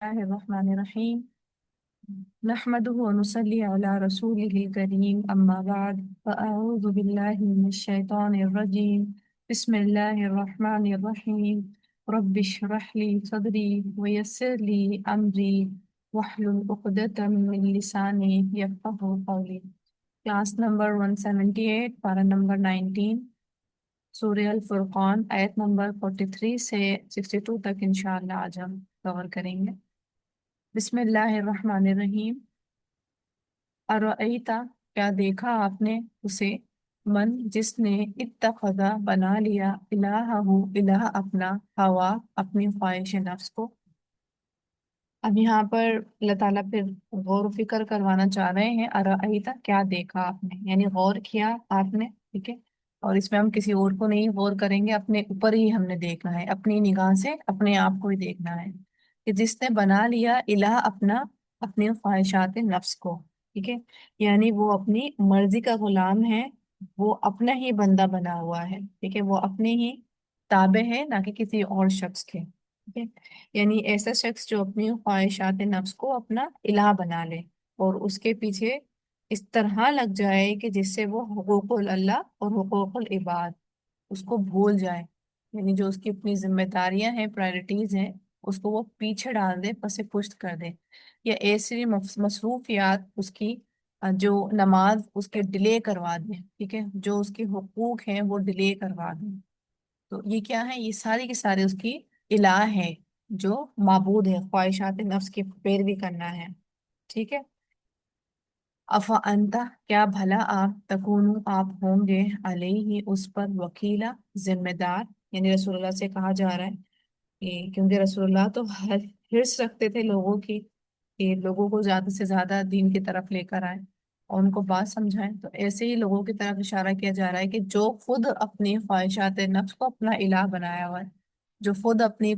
الله الرحمن الرحيم نحمده ونصلي على رسوله الكريم أما بعد فأعوذ بالله من الشيطان الرجيم بسم الله الرحمن الرحيم رب اشرح لي صدري ويسر لي أمري واحلل عقدة من لساني يفقهوا قولي. Class number 178 para number 19 سورہ الفرقان آیت نمبر 43 سے 62 تک انشاءاللہ آج ہم کور کریں گے. بسم اللہ الرحمن الرحیم. ارأیتا کیا دیکھا آپ نے اسے، من جس نے اتخذ بنا لیا الہہ الہ اپنا، ہوا اپنی خواہش نفس کو. اب یہاں پر اللہ تعالیٰ پھر غور و فکر کروانا چاہ رہے ہیں. ارأیتا کیا دیکھا آپ نے، یعنی غور کیا آپ نے، ٹھیک ہے. اور اس میں ہم کسی اور کو نہیں غور کریں گے، اپنے اوپر ہی ہم نے دیکھنا ہے، اپنی نگاہ سے اپنے آپ کو ہی دیکھنا ہے کہ جس نے بنا لیا الہ اپنا اپنی خواہشات نفس کو، ٹھیک ہے. یعنی وہ اپنی مرضی کا غلام ہے، وہ اپنا ہی بندہ بنا ہوا ہے، ٹھیک ہے. وہ اپنے ہی تابع ہے، نہ کہ کسی اور شخص کے، ٹھیک ہے. یعنی ایسا شخص جو اپنی خواہشات نفس کو اپنا الہ بنا لے اور اس کے پیچھے اس طرح لگ جائے کہ جس سے وہ حقوق اللہ اور حقوق العباد اس کو بھول جائے. یعنی جو اس کی اپنی ذمہ داریاں ہیں، پرائرٹیز ہیں، اس کو وہ پیچھے ڈال دے، پس پشت کر دے، یا ایسی مصروفیات اس کی جو نماز اس کے ڈیلے کروا دیں، ٹھیک ہے، جو اس کے حقوق ہیں وہ ڈیلے کروا دیں. تو یہ کیا ہے؟ یہ ساری کی ساری اس کی الہ ہے، جو معبود ہے، خواہشات نفس کی پیروی کرنا ہے، ٹھیک ہے. افا انتا کیا بھلا آپ، تکونو آپ ہوں گے، علیہ اس پر، وکیلا ذمہ دار. یعنی رسول اللہ سے کہا جا رہا ہے کیونکہ رسول اللہ تو حرص رکھتے تھے لوگوں کی، کہ لوگوں کو زیادہ سے زیادہ دین کی طرف لے کر آئیں اور ان کو بات سمجھائیں. تو ایسے ہی لوگوں کی طرف اشارہ کیا جا رہا ہے کہ جو خود اپنی خواہشات نفس کو اپنا الہ بنایا ہوا ہے، جو خود اپنی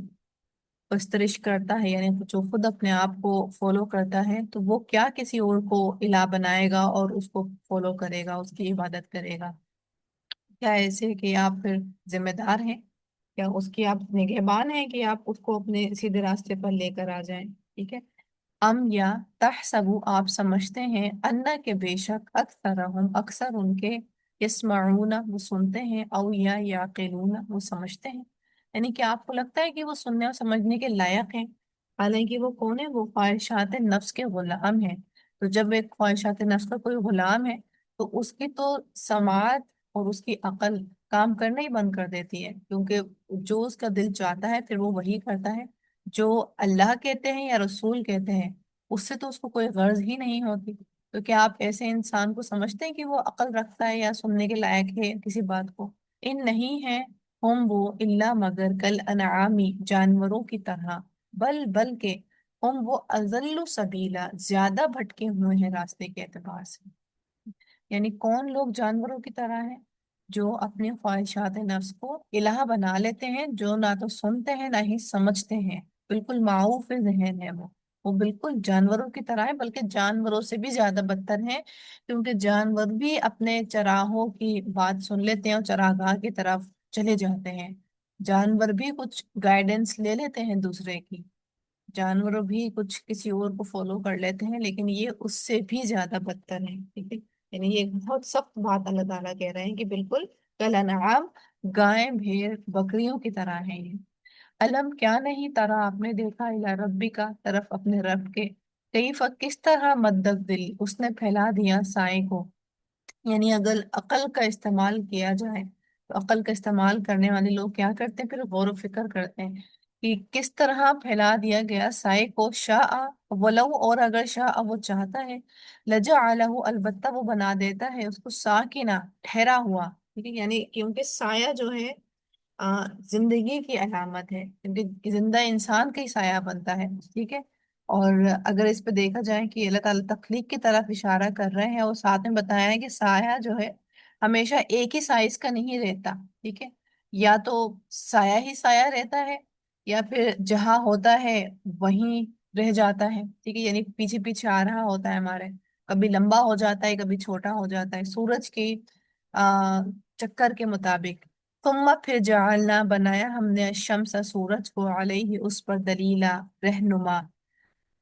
پرستش کرتا ہے، یعنی جو خود اپنے آپ کو فالو کرتا ہے، تو وہ کیا کسی اور کو الہ بنائے گا اور اس کو فالو کرے گا، اس کی عبادت کرے گا؟ کیا ایسے کہ آپ پھر ذمہ دار ہیں؟ کیا اس کی آپ نگہبان ہیں کہ آپ اس کو اپنے سیدھے راستے پر لے کر آ جائیں؟ ٹھیک ہے. ام یا تحسبو آپ سمجھتے ہیں، انا کے بے شک، اکثرہم اکثر ان کے، یسمعون وہ سنتے ہیں، او یا یعقلون وہ سمجھتے ہیں. یعنی کہ آپ کو لگتا ہے کہ وہ سننے اور سمجھنے کے لائق ہیں، حالانکہ وہ کون ہے؟ وہ خواہشات نفس کے غلام ہیں. تو جب ایک خواہشات نفس کا کوئی غلام ہے تو اس کی تو سماعت اور اس کی عقل کام کرنا ہی بند کر دیتی ہے، کیونکہ جو اس کا دل چاہتا ہے پھر وہ وہی کرتا ہے. جو اللہ کہتے ہیں یا رسول کہتے ہیں اس سے تو اس کو کوئی غرض ہی نہیں ہوتی. تو کیا آپ ایسے انسان کو سمجھتے ہیں کہ وہ عقل رکھتا ہے یا سننے کے لائق ہے کسی بات کو؟ ان نہیں ہے ہم وہ الا مگر کل انعامی جانوروں کی طرح، بلکہ ہم وہ اضل سبیلا زیادہ بھٹکے ہوئے ہیں راستے کے اعتبار سے. یعنی کون لوگ جانوروں کی طرح ہیں؟ جو اپنی خواہشات نفس کو الہ بنا لیتے ہیں، جو نہ تو سنتے ہیں نہ ہی سمجھتے ہیں، بالکل معوف ذہن ہے وہ بالکل جانوروں کی طرح ہے، بلکہ جانوروں سے بھی زیادہ بدتر ہیں، کیونکہ جانور بھی اپنے چراہوں کی بات سن لیتے ہیں اور چراگاہ کی طرف چلے جاتے ہیں. جانور بھی کچھ گائیڈنس لے لیتے ہیں دوسرے کی، جانوروں بھی کچھ کسی اور کو فالو کر لیتے ہیں، لیکن یہ اس سے بھی زیادہ بدتر ہے، ٹھیک ہے. یعنی یہ ایک بہت سخت بات اللہ تعالیٰ کہہ رہے ہیں کہ بالکل کل انعام گائے بھیڑ بکریوں کی طرح ہے یہ. علم کیا نہیں ترا آپ نے دیکھا، الی ربی کا طرف اپنے رب کے، کیف کس طرح مدد دل اس نے پھیلا دیا سائے کو. یعنی اگر عقل کا استعمال کیا جائے تو عقل کا استعمال کرنے والے لوگ کیا کرتے ہیں؟ پھر غور و فکر کرتے ہیں کہ کس طرح پھیلا دیا گیا سائے کو. شاء ولو اور اگر شاء وہ چاہتا ہے، لجعلہ البتہ وہ بنا دیتا ہے اس کو ساکنہ ٹھہرا ہوا، ٹھیک ہے. یعنی کیونکہ سایہ جو ہے زندگی کی علامت ہے، کیونکہ زندہ انسان کا ہی سایہ بنتا ہے، ٹھیک ہے. اور اگر اس پہ دیکھا جائے کہ اللہ تعالیٰ تخلیق کی طرف اشارہ کر رہے ہیں اور ساتھ میں بتایا ہے کہ سایہ جو ہے ہمیشہ ایک ہی سائز کا نہیں رہتا، ٹھیک ہے. یا تو سایہ ہی سایہ رہتا ہے، یا پھر جہاں ہوتا ہے وہیں رہ جاتا ہے، ٹھیک ہے. یعنی پیچھے پیچھے آ رہا ہوتا ہے ہمارے، کبھی لمبا ہو جاتا ہے کبھی چھوٹا ہو جاتا ہے سورج کی چکر کے مطابق. ثم پھر جعلنا بنایا ہم نے شمس سورج کو، علیہ اس پر، دلیلا رہنما.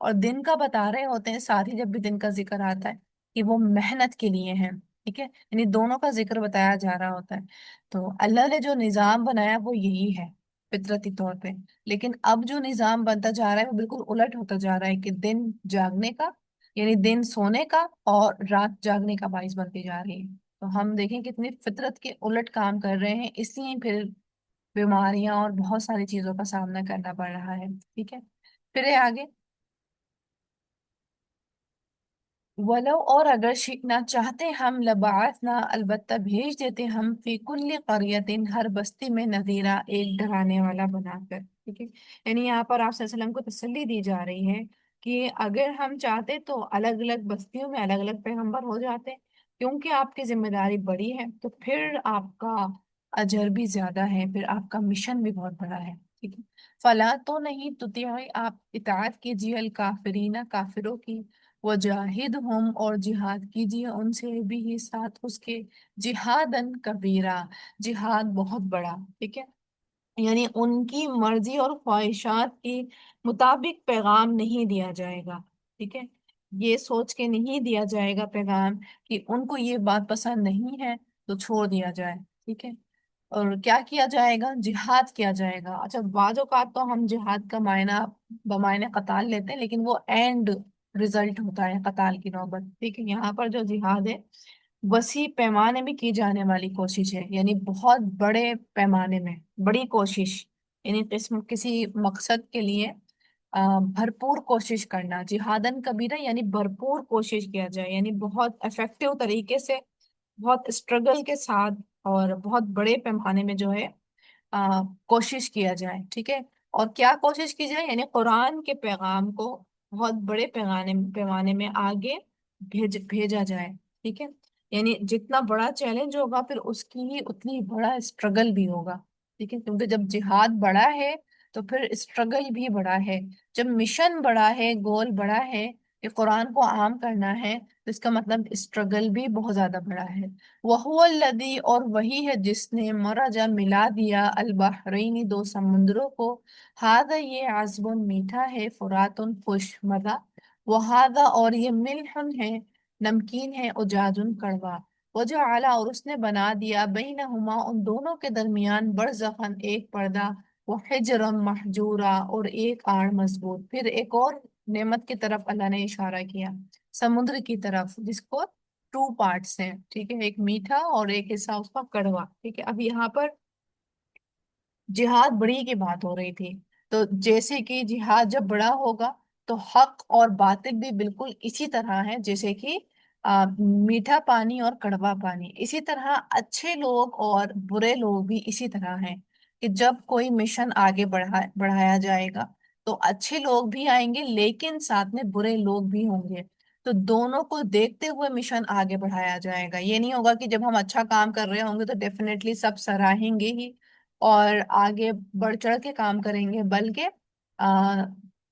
اور دن کا بتا رہے ہوتے ہیں ساتھ ہی جب بھی دن کا ذکر آتا ہے کہ وہ محنت کے لیے ہیں، ٹھیک ہے، یعنی دونوں کا ذکر بتایا جا رہا ہوتا ہے۔ تو اللہ نے جو نظام بنایا وہ یہی ہے فطرتی طور پہ، لیکن اب جو نظام بنتا جا رہا ہے وہ بالکل الٹ ہوتا جا رہا ہے کہ دن جاگنے کا، یعنی دن سونے کا اور رات جاگنے کا باعث بنتی جا رہی ہے۔ تو ہم دیکھیں کتنی فطرت کے الٹ کام کر رہے ہیں، اس لیے پھر بیماریاں اور بہت ساری چیزوں کا سامنا کرنا پڑ رہا ہے، ٹھیک ہے۔ پھر یہ آگے، ولو اور اگر شئنا چاہتے ہم لبعثنا البتہ بھیج دیتے ہم فی کل قریۃ ہر بستی میں نذیرا ایک ڈرانے والا بنا کر، ٹھیک ہے۔ یعنی یہاں پر آپ صلی اللہ علیہ وسلم کو تسلی دی جا رہی ہے کہ اگر ہم چاہتے تو الگ الگ بستیوں میں الگ الگ پیغمبر ہو جاتے، کیونکہ آپ کی ذمہ داری بڑی ہے تو پھر آپ کا اجر بھی زیادہ ہے، پھر آپ کا مشن بھی بہت بڑا ہے، ٹھیک ہے۔ فلا تو نہیں تطیعی آپ اطاعت کیجیے الکافرین کافروں کی، وجاہد ہم اور جہاد کیجیے ان سے بھی ساتھ اس کے جہادن کبیرہ، جہاد بہت بڑا، ٹھیک ہے۔ یعنی ان کی مرضی اور خواہشات کے مطابق پیغام نہیں دیا جائے گا، ٹھیک ہے، یہ سوچ کے نہیں دیا جائے گا پیغام کہ ان کو یہ بات پسند نہیں ہے تو چھوڑ دیا جائے، ٹھیک ہے۔ اور کیا کیا جائے گا؟ جہاد کیا جائے گا۔ اچھا، بعض اوقات تو ہم جہاد کا معنی بمعنی قتال لیتے ہیں، لیکن وہ اینڈ رزلٹ ہوتا ہے قتال کی نوبت، ٹھیک ہے۔ یہاں پر جو جہاد ہے وسیع پیمانے میں کی جانے والی کوشش ہے، یعنی بہت بڑے پیمانے میں بڑی کوشش، یعنی کسی مقصد کے لیے بھرپور کوشش کرنا، جہادن کبیرہ یعنی بھرپور کوشش کیا جائے، یعنی بہت افیکٹو طریقے سے، بہت اسٹرگل کے ساتھ اور بہت بڑے پیمانے میں جو ہے کوشش کیا جائے، ٹھیک ہے۔ اور کیا کوشش کی جائے؟ یعنی قرآن کے پیغام کو بہت بڑے پیمانے میں آگے بھیجا جائے، ٹھیک ہے۔ یعنی جتنا بڑا چیلنج ہوگا پھر اس کی ہی اتنی بڑا اسٹرگل بھی ہوگا، ٹھیک ہے، کیونکہ جب جہاد بڑا ہے تو پھر اسٹرگل بھی بڑا ہے، جب مشن بڑا ہے، گول بڑا ہے کہ قرآن کو عام کرنا ہے تو اس کا مطلب اسٹرگل بھی بہت زیادہ بڑا ہے۔ وَهُوَ الَّذِي اور وہی ہے جس نے مرج ملا دیا البحرین دو سمندروں کو، ہادہ یہ عذب میٹھا ہے، فرات خوش مزہ، وہادہ اور یہ ملح ہے نمکین ہے، اجاج کڑوا، وجعل اور اس نے بنا دیا بینہما ان دونوں کے درمیان برزخن ایک پردہ، وحجرا محجورا اور ایک آڑ مضبوط۔ پھر ایک اور نعمت کی طرف اللہ نے اشارہ کیا، سمندر کی طرف، جس کو ٹو پارٹس ہیں، ٹھیک ہے، ایک میٹھا اور ایک حصہ اس کا کڑوا، ٹھیک ہے۔ اب یہاں پر جہاد بڑی کی بات ہو رہی تھی، تو جیسے کہ جہاد جب بڑا ہوگا تو حق اور باطل بھی بالکل اسی طرح ہے، جیسے کہ میٹھا پانی اور کڑوا پانی، اسی طرح اچھے لوگ اور برے لوگ بھی اسی طرح ہیں کہ جب کوئی مشن آگے بڑھایا جائے گا تو اچھے لوگ بھی آئیں گے لیکن ساتھ میں برے لوگ بھی ہوں گے، تو دونوں کو دیکھتے ہوئے مشن آگے بڑھایا جائے گا۔ یہ نہیں ہوگا کہ جب ہم اچھا کام کر رہے ہوں گے تو ڈیفینیٹلی سب سراہیں گے ہی اور آگے بڑھ چڑھ کے کام کریں گے، بلکہ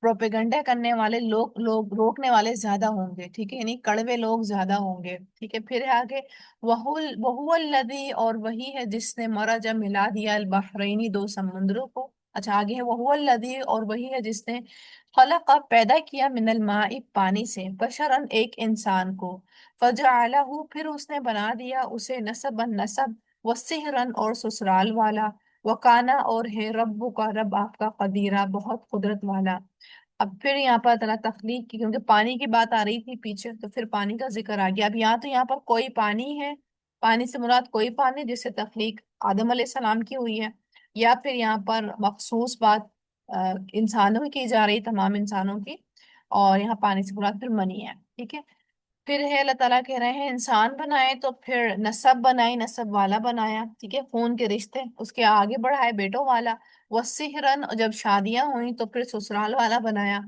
پروپیگنڈا کرنے والے لوگ روکنے والے زیادہ ہوں گے، ٹھیک ہے، یعنی کڑوے لوگ زیادہ ہوں گے، ٹھیک ہے۔ پھر آگے وہو الذی اور وہی ہے جس نے مرج ملا دیا البحرینی دو سمندروں کو، اچھا آگے ہے وہو الذی اور وہی ہے جس نے خلق پیدا کیا من الماء پانی سے بشرا ایک انسان کو، فجعلہ پھر اس نے بنا دیا اسے نسبا نسب، وسحرن اور سسرال والا، وکانا اور ہے رب کا رب آپ کا قدیرہ بہت قدرت والا۔ اب پھر یہاں پر تعالیٰ تخلیق کی، کیونکہ پانی کی بات آ رہی تھی پیچھے تو پھر پانی کا ذکر آ گیا، اب یہاں تو یہاں پر کوئی پانی ہے، پانی سے مراد کوئی پانی جس سے تخلیق آدم علیہ السلام کی ہوئی ہے، یا پھر یہاں پر مخصوص بات انسانوں کی جا رہی، تمام انسانوں کی، اور یہاں پانی سے مراد پھر منی ہے، ٹھیک ہے۔ پھر ہے اللہ تعالیٰ کہہ رہے ہیں انسان بنائے تو پھر نسب بنائی، نسب والا بنایا، ٹھیک ہے، خون کے رشتے اس کے آگے بڑھائے بیٹوں والا، وسحرن جب شادیاں ہوئیں تو پھر سسرال والا بنایا،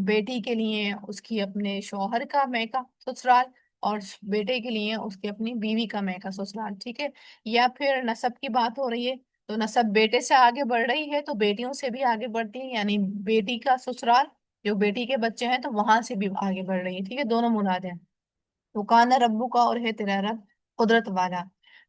بیٹی کے لیے اس کی اپنے شوہر کا میکا سسرال، اور بیٹے کے لیے اس کی اپنی بیوی کا میکا سسرال، ٹھیک ہے۔ یا پھر نسب کی بات ہو رہی ہے تو نسب بیٹے سے آگے بڑھ رہی ہے تو بیٹیوں سے بھی آگے بڑھتی ہے، یعنی بیٹی کا سسرال جو بیٹی کے بچے ہیں تو وہاں سے بھی آگے بڑھ رہی ہے، ٹھیک ہے، دونوں مراد ہیں۔ وکانا ربو کا اور ہے تیرا رب قدرت والا۔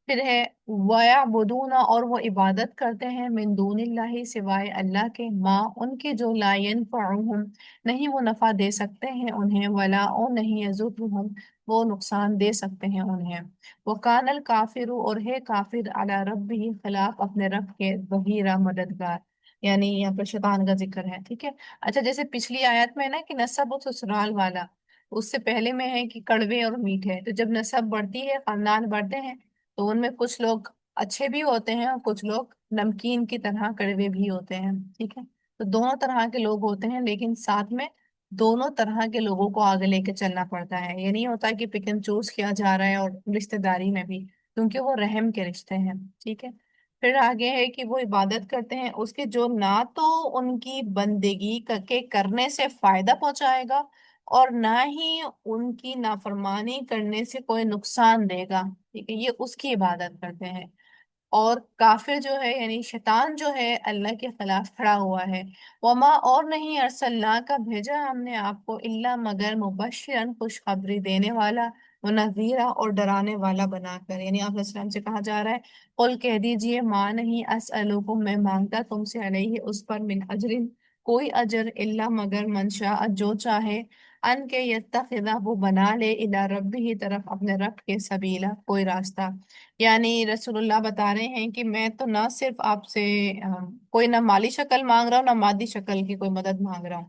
پھر ہے وَيَعْبُدُونَ، اور وہ عبادت کرتے ہیں من دون اللہ، سوائے اللہ کے، ماں ان کے جو لا ينفعهم، نہیں وہ نفع دے سکتے ہیں انہیں، ولا اور نہیں یضرهم، وہ نقصان دے سکتے ہیں انہیں، وَكَانَ الْكَافِرُ، اور ہے کافر، علی ربہ، خلاف اپنے رب کے، ظہیرا، مددگار، یعنی یہاں پر شیطان کا ذکر ہے، ٹھیک ہے۔ اچھا جیسے پچھلی آیت میں نا کہ نسب و سسرال والا، اس سے پہلے میں ہے کہ کڑوے اور میٹھے، تو جب نسب بڑھتی ہے، خاندان بڑھتے ہیں، تو ان میں کچھ لوگ اچھے بھی ہوتے ہیں اور کچھ لوگ نمکین کی طرح کڑوے بھی ہوتے ہیں، ٹھیک ہے۔ تو دونوں طرح کے لوگ ہوتے ہیں، لیکن ساتھ میں دونوں طرح کے لوگوں کو آگے لے کے چلنا پڑتا ہے، یہ نہیں ہوتا کہ پک اینڈ چوز کیا جا رہا ہے، اور رشتہ داری میں بھی، کیونکہ وہ رحم کے رشتے ہیں، ٹھیک ہے۔ پھر آگے ہے کہ وہ عبادت کرتے ہیں اس کے جو نہ تو ان کی بندگی کے کرنے سے فائدہ پہنچائے گا، اور نہ ہی ان کی نافرمانی کرنے سے کوئی نقصان دے گا، ٹھیک ہے، یہ اس کی عبادت کرتے ہیں۔ اور کافر جو ہے یعنی شیطان جو ہے اللہ کے خلاف کھڑا ہوا ہے، وما، اور نہیں ارسلنا کا بھیجا ہم نے آپ کو، الا مگر مبشرن، خوشخبری دینے والا، ونذیرا، اور ڈرانے والا بنا کر، یعنی آپ علیہ السلام سے کہا جا رہا ہے قل، کہہ دیجئے، ماں نہیں، اسألکم، میں مانگتا تم سے، علیہ اس پر، من اجر، کوئی اجر، الا مگر منشا، جو چاہے، ان کے یتخذہ، وہ بنا لے، الی ربہ، طرف اپنے رب کے، سبیلا، کوئی راستہ، یعنی رسول اللہ بتا رہے ہیں کہ میں تو نہ صرف آپ سے کوئی نہ مالی شکل مانگ رہا ہوں، نہ مادی شکل کی کوئی مدد مانگ رہا ہوں،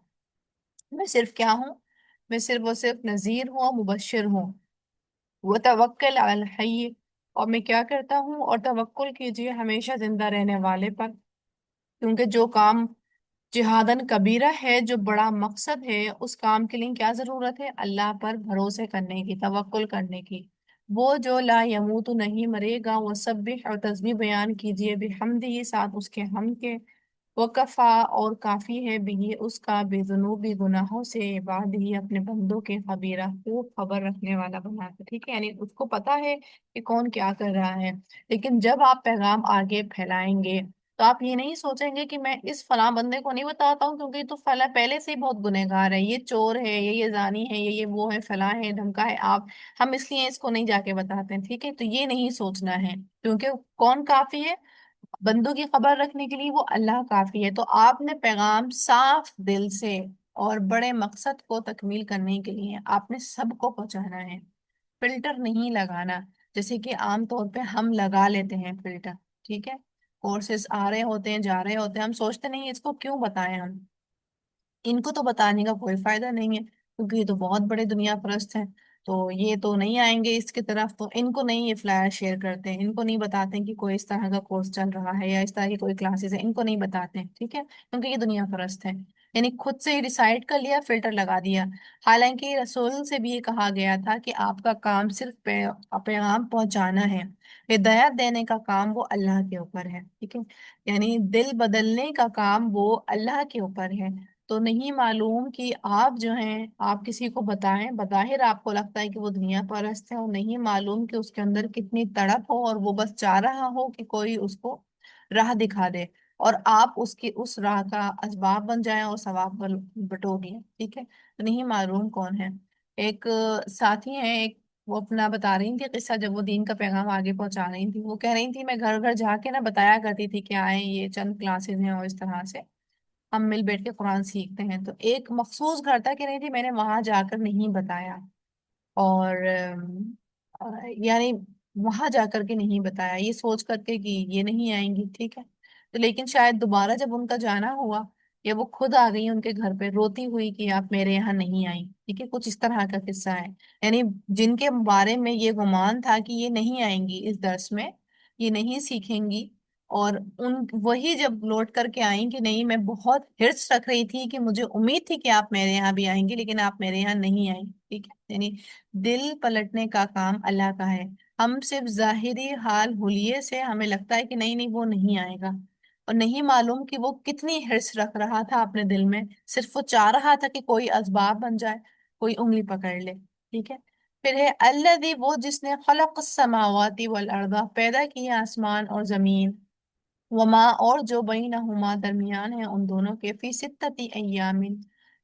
میں صرف کیا ہوں، میں صرف وہ صرف نذیر ہوں اور مبشر ہوں، وہ توکل علی الحی، اور میں کیا کرتا ہوں، اور توکل کیجیے ہمیشہ زندہ رہنے والے پر، کیونکہ جو کام جہادن کبیرہ ہے، جو بڑا مقصد ہے، اس کام کے لیے کیا ضرورت ہے، اللہ پر بھروسے کرنے کی، توکل کرنے کی، وہ جو لا یموت، نہیں مرے گا، وہ سبح، اور تسبیح بیان کیجئے، بحمدہ، ساتھ اس کے حمد کے، وکفا، اور کافی ہے، بھی اس کا، بے ذنوبی، گناہوں سے، عباد ہی، اپنے بندوں کے، خبیرہ، خوب خبر رکھنے والا بنا کے، ٹھیک ہے، یعنی اس کو پتا ہے کہ کون کیا کر رہا ہے۔ لیکن جب آپ پیغام آگے پھیلائیں گے، تو آپ یہ نہیں سوچیں گے کہ میں اس فلاں بندے کو نہیں بتاتا ہوں کیونکہ یہ تو فلاں پہلے سے ہی بہت گنہگار ہے، یہ چور ہے، یہ زانی ہے، یہ وہ ہے، فلاں ہے، دھمکا ہے، آپ، ہم اس لیے اس کو نہیں جا کے بتاتے ہیں، ٹھیک ہے، تو یہ نہیں سوچنا ہے، کیونکہ کون کافی ہے بندوں کی خبر رکھنے کے لیے، وہ اللہ کافی ہے۔ تو آپ نے پیغام صاف دل سے اور بڑے مقصد کو تکمیل کرنے کے لیے آپ نے سب کو پہنچانا ہے، فلٹر نہیں لگانا، جیسے کہ عام طور پہ ہم لگا لیتے ہیں فلٹر، ٹھیک ہے، کورسز آ رہے ہوتے ہیں، جا رہے ہوتے ہیں، ہم سوچتے نہیں اس کو کیوں بتائیں ہم، ان کو تو بتانے کا کوئی فائدہ نہیں ہے، کیونکہ یہ تو بہت بڑے دنیا پرست ہیں، تو یہ تو نہیں آئیں گے اس کی طرف، تو ان کو نہیں یہ فلائر شیئر کرتے ہیں، ان کو نہیں بتاتے ہیں کہ کوئی اس طرح کا کورس چل رہا ہے یا اس طرح کی کوئی کلاسز ہے، ان کو نہیں بتاتے ہیں، ٹھیک ہے، کیونکہ یہ دنیا پرست ہے، یعنی خود سے ہی ڈیسائیڈ کر لیا، فلٹر لگا دیا۔ حالانکہ رسول سے بھی یہ کہا گیا تھا کہ آپ کا کام صرف پیغام پہنچانا ہے، ہدایت دینے کا کام وہ اللہ کے اوپر ہے، ٹھیک ہے، یعنی دل بدلنے کا کام وہ اللہ کے اوپر ہے۔ تو نہیں معلوم کہ آپ جو ہیں آپ کسی کو بتائیں، بظاہر آپ کو لگتا ہے کہ وہ دنیا پرست ہے، اور نہیں معلوم کہ اس کے اندر کتنی تڑپ ہو، اور وہ بس چاہ رہا ہو کہ کوئی اس کو راہ دکھا دے، اور آپ اس کی اس راہ کا اسباب بن جائیں اور ثواب بٹو دیں، ٹھیک ہے، تو نہیں معلوم کون ہے۔ ایک ساتھی ہیں، ایک وہ اپنا بتا رہی تھی قصہ، جب وہ دین کا پیغام آگے پہنچا رہی تھی، وہ کہہ رہی تھی میں گھر گھر جا کے نا بتایا کرتی تھی کہ آئیں یہ چند کلاسز ہیں، اور اس طرح سے ہم مل بیٹھ کے قرآن سیکھتے ہیں، تو ایک مخصوص گھر تھا کہ نہیں تھی، میں نے وہاں جا کر نہیں بتایا، اور یعنی وہاں جا کر کے نہیں بتایا، یہ سوچ کر کے کہ یہ نہیں آئیں گی، ٹھیک ہے، تو لیکن شاید دوبارہ جب ان کا جانا ہوا، یا وہ خود آ گئی ان کے گھر پہ روتی ہوئی کہ آپ میرے یہاں نہیں آئی، ٹھیک ہے، کچھ اس طرح کا قصہ ہے، یعنی جن کے بارے میں یہ گمان تھا کہ یہ نہیں آئیں گی اس درس میں، یہ نہیں سیکھیں گی، اور ان وہی جب لوٹ کر کے آئیں کہ نہیں میں بہت ہرس رکھ رہی تھی کہ مجھے امید تھی کہ آپ میرے یہاں بھی آئیں گی، لیکن آپ میرے یہاں نہیں آئیں، ٹھیک ہے، یعنی دل پلٹنے کا کام اللہ کا ہے، ہم صرف ظاہری حال حلیے سے ہمیں لگتا ہے کہ نہیں نہیں وہ نہیں آئے گا، اور نہیں معلوم کہ وہ کتنی ہرس رکھ رہا تھا اپنے دل میں، صرف وہ چاہ رہا تھا کہ کوئی اسباب بن جائے، کوئی انگلی پکڑ لے، ٹھیک ہے۔ پھر ہے الذی، وہ جس نے خلق السماوات والارض، پیدا کیا آسمان اور زمین، وما، اور جو بینہما، درمیان ہے ان دونوں کے، فی ستتی ایام،